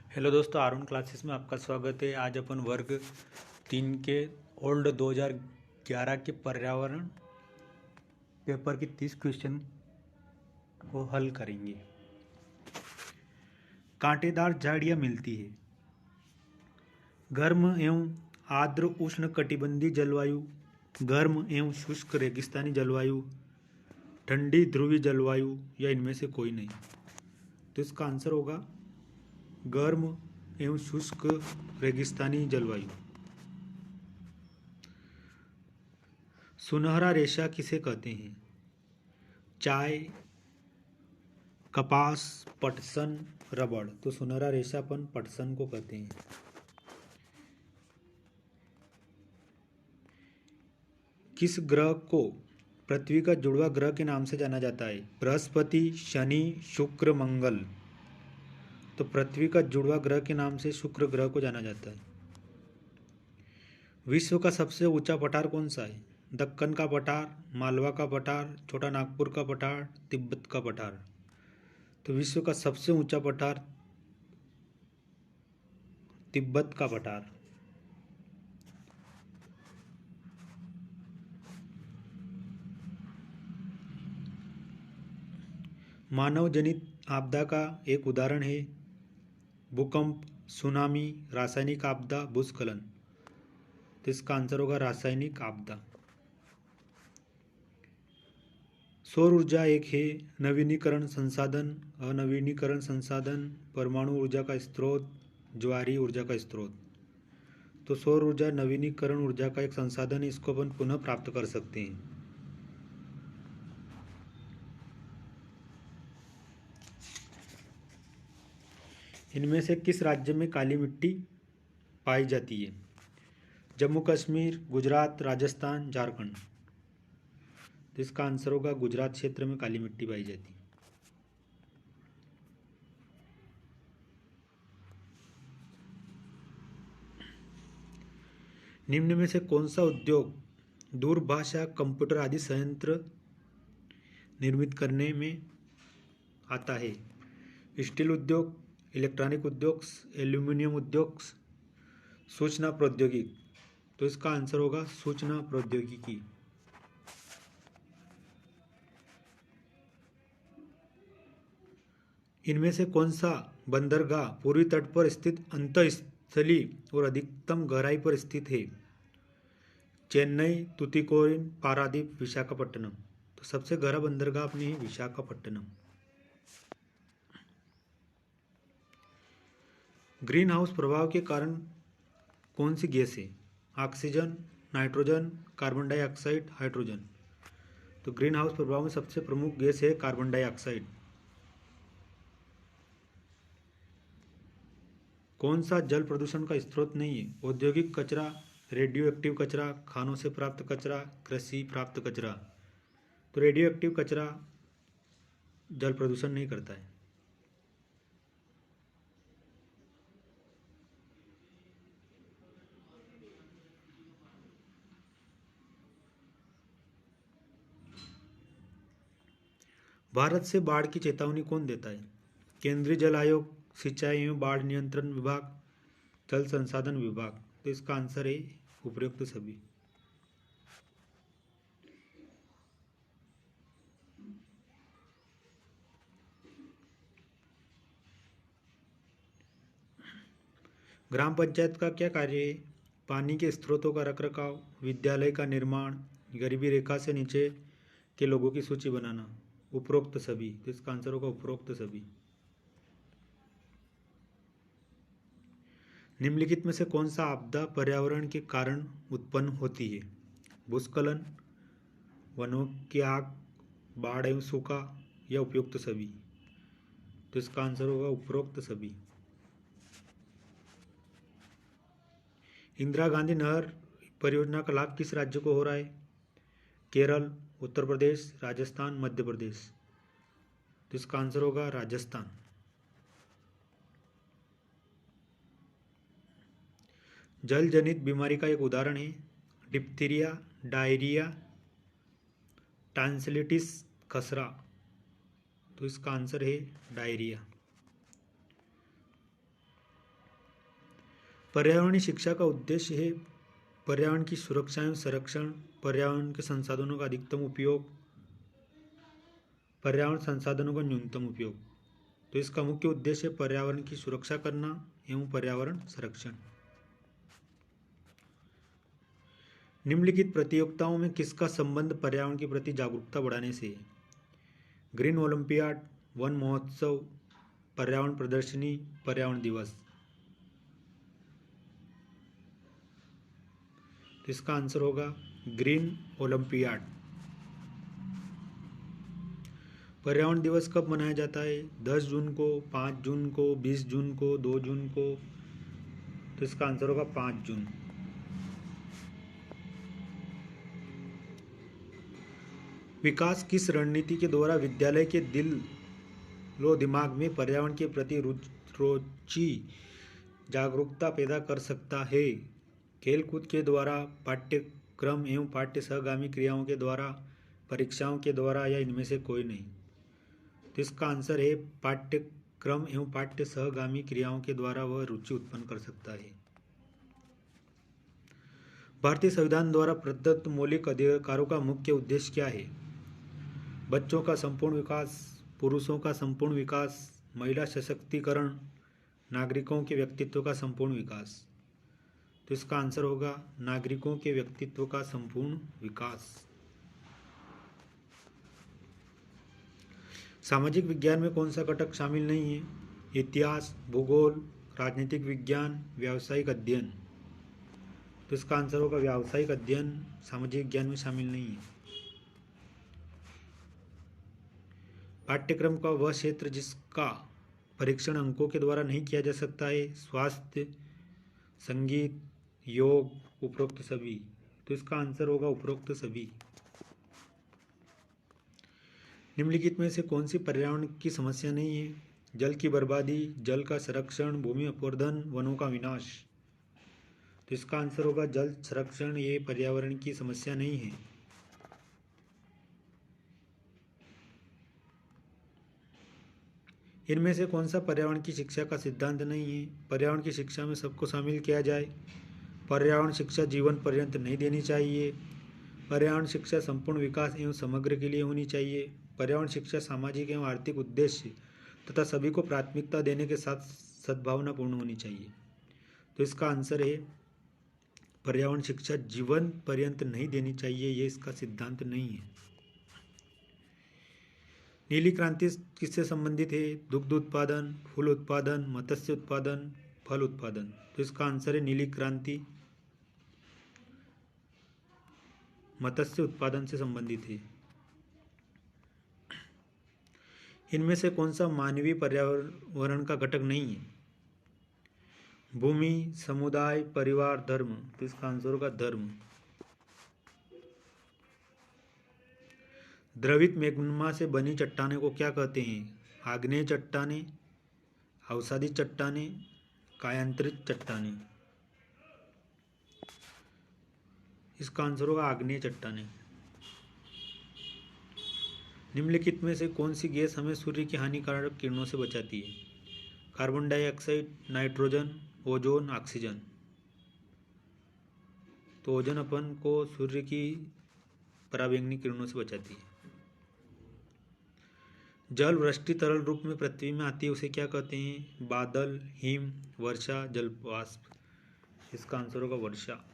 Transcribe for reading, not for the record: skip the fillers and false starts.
Hello दोस्तों, Aaron classes में आपका स्वागत है। आज अपन वर्ग 3 के ओल्ड 2011 के पर्यावरण पेपर के 30 क्वेश्चन को हल करेंगे। कांटेदार झाड़ियाँ मिलती है। गर्म एवं आर्द्र उष्ण कटिबंधीय जलवायु, गर्म एवं शुष्क रेगिस्तानी जलवायु, ठंडी ध्रुवीय जलवायु या इनमें से कोई नहीं। तो इसका आंसर होगा गर्म एवं शुष्क रेगिस्तानी जलवायु। सुनहरा रेशा किसे कहते हैं? चाय, कपास, पटसन, रबड़। तो सुनहरा रेशा अपन पटसन को कहते हैं। किस ग्रह को पृथ्वी का जुड़वा ग्रह के नाम से जाना जाता है? बृहस्पति, शनि, शुक्र, मंगल। तो पृथ्वी का जुड़वा ग्रह के नाम से शुक्र ग्रह को जाना जाता है। विश्व का सबसे ऊंचा पठार कौन सा है? दक्कन का पठार, मालवा का पठार, छोटा नागपुर का पठार, तिब्बत का पठार। तो विश्व का सबसे ऊंचा पठार तिब्बत का पठार। मानव जनित आपदा का एक उदाहरण है भूकंप, सुनामी, रासायनिक आपदा, भूस्खलन। तो इसका आंसर होगा रासायनिक आपदा। सौर ऊर्जा एक है नवीनीकरण संसाधन, अनवीनीकरण संसाधन, परमाणु ऊर्जा का स्रोत, ज्वारीय ऊर्जा का स्रोत। तो सौर ऊर्जा नवीनीकरण ऊर्जा का एक संसाधन है, इसको अपन पुनः प्राप्त कर सकते हैं। इनमें से किस राज्य में काली मिट्टी पाई जाती है? जम्मू कश्मीर, गुजरात, राजस्थान, झारखंड। तो इसका आंसर होगा गुजरात क्षेत्र में काली मिट्टी पाई जाती है। निम्न में से कौन सा उद्योग दूरभाषा, कंप्यूटर आदि संयंत्र निर्मित करने में आता है? स्टील उद्योग, इलेक्ट्रॉनिक उद्योग, एल्यूमिनियम उद्योग, सूचना प्रौद्योगिकी। तो इसका आंसर होगा सूचना प्रौद्योगिकी। इनमें से कौन सा बंदरगाह पूर्वी तट पर स्थित अंतःस्थली और अधिकतम गहराई पर स्थित है? चेन्नई, तूतीकोरिन, पारादीप, विशाखापट्टनम। तो सबसे गहरा बंदरगाह अपनी है विशाखापट्टनम। ग्रीन हाउस प्रभाव के कारण कौन सी गैस है? Oxygen, nitrogen, carbon dioxide, hydrogen. तो ग्रीन हाउस प्रभाव में सबसे प्रमुख गैस है कार्बन डाइऑक्साइड। कौन सा जल प्रदूषण का स्रोत नहीं है? औद्योगिक कचरा, रेडियो एक्टिव कचरा, खानों से प्राप्त कचरा, कृषि प्राप्त कचरा। तो रेडियो एक्टिव कचरा जल प्रदूषण नहीं करता है। भारत से बाढ़ की चेतावनी कौन देता है? केंद्रीय जल आयोग, सिंचाई एवं बाढ़ नियंत्रण विभाग, जल संसाधन विभाग। तो इसका आंसर है उपयुक्त सभी। ग्राम पंचायत का क्या कार्य है? पानी के स्रोतों का रखरखाव, विद्यालय का निर्माण, गरीबी रेखा से नीचे के लोगों की सूची बनाना। उपरोक्त सभी। तो इसका आंसर होगा उपरोक्त सभी। निम्नलिखित में से कौन सा आपदा पर्यावरण के कारण उत्पन्न होती है? भूस्खलन, वनों की आग, बाढ़ एवं सूखा या उपयुक्त सभी। तो इसका आंसर होगा उपरोक्त सभी। इंदिरा गांधी नहर परियोजना का लाभ किस राज्य को हो रहा है? केरल, उत्तर प्रदेश, राजस्थान, मध्य प्रदेश। तो इसका आंसर होगा राजस्थान। जल जनित बीमारी का एक उदाहरण है डिप्थीरिया, डायरिया, टॉन्सिलिटिस, खसरा। तो इसका आंसर है डायरिया। पर्यावरणीय शिक्षा का उद्देश्य है पर्यावरण की सुरक्षा एवं संरक्षण, पर्यावरण के संसाधनों का अधिकतम उपयोग, पर्यावरण संसाधनों का न्यूनतम उपयोग। तो इसका मुख्य उद्देश्य है पर्यावरण की सुरक्षा करना एवं पर्यावरण संरक्षण। निम्नलिखित प्रतियोगिताओं में किसका संबंध पर्यावरण के प्रति जागरूकता बढ़ाने से है? ग्रीन ओलंपियाड, वन महोत्सव, पर्यावरण प्रदर्शनी, पर्यावरण दिवस। तो इसका आंसर होगा ग्रीन ओलंपियाड। पर्यावरण दिवस कब मनाया जाता है? 10 जून को, 5 जून को, 20 जून को, 2 जून को। तो इसका आंसर होगा 5 जून। विकास किस रणनीति के द्वारा विद्यालय के दिलो दिमाग में पर्यावरण के प्रति रुचि जागरूकता पैदा कर सकता है? खेलकूद के द्वारा, पाठ्यक्रम एवं पाठ्य सहगामी क्रियाओं के द्वारा, परीक्षाओं के द्वारा, या इनमें से कोई नहीं। तो इसका आंसर है पाठ्यक्रम एवं पाठ्य सहगामी क्रियाओं के द्वारा वह रुचि उत्पन्न कर सकता है। भारतीय संविधान द्वारा प्रदत्त मौलिक अधिकारों का मुख्य उद्देश्य क्या है? बच्चों का संपूर्ण विकास, पुरुषों का संपूर्ण विकास, महिला सशक्तिकरण, नागरिकों के व्यक्तित्व का संपूर्ण विकास। तो इसका आंसर होगा नागरिकों के व्यक्तित्व का संपूर्ण विकास। सामाजिक विज्ञान में कौन सा घटक शामिल नहीं है? इतिहास, भूगोल, राजनीतिक विज्ञान, व्यावसायिक अध्ययन। तो इसका आंसर होगा व्यावसायिक अध्ययन सामाजिक विज्ञान में शामिल नहीं है। पाठ्यक्रम का वह क्षेत्र जिसका परीक्षण अंकों के द्वारा नहीं किया जा सकता है? स्वास्थ्य, संगीत, योग, उपरोक्त सभी। तो इसका आंसर होगा उपरोक्त सभी। निम्नलिखित में से कौन सी पर्यावरण की समस्या नहीं है? जल की बर्बादी, जल का संरक्षण, भूमि अपवर्तन, वनों का विनाश। तो इसका आंसर होगा जल संरक्षण, ये पर्यावरण की समस्या नहीं है। इनमें से कौन सा पर्यावरण की शिक्षा का सिद्धांत नहीं है? पर्यावरण की शिक्षा में सबको शामिल किया जाए, पर्यावरण शिक्षा जीवन पर्यंत नहीं देनी चाहिए, पर्यावरण शिक्षा संपूर्ण विकास एवं समग्र के लिए होनी चाहिए, पर्यावरण शिक्षा सामाजिक एवं आर्थिक उद्देश्य तथा सभी को प्राथमिकता देने के साथ सद्भावनापूर्ण होनी चाहिए। तो इसका आंसर है पर्यावरण शिक्षा जीवन पर्यंत नहीं देनी चाहिए, ये इसका सिद्धांत नहीं है। नीली क्रांति किससे संबंधित है? दुग्ध उत्पादन, फूल उत्पादन, मत्स्य उत्पादन, फल उत्पादन। तो इसका आंसर है नीली क्रांति मत्स्य उत्पादन से संबंधित है। इनमें से कौन सा मानवीय पर्यावरण का घटक नहीं है? भूमि, समुदाय, परिवार, धर्म। तो इसका आंसर होगा धर्म। द्रवित मैग्मा से बनी चट्टाने को क्या कहते हैं? आग्नेय चट्टाने, अवसादी चट्टाने, कायांतरित चट्टाने। इसका आंसर होगा आग्नेय चट्टाने। निम्नलिखित में से कौन सी गैस हमें सूर्य की हानिकारक किरणों से बचाती है? Carbon dioxide, nitrogen, ozone, oxygen. तो ओजोन अपन को सूर्य की पराबैंगनी किरणों से बचाती है। जल वृष्टि तरल रूप में पृथ्वी में आती है उसे क्या कहते हैं? बादल, हिम, वर्षा, जलवाष्प। इसका आंसर होगा वर्षा।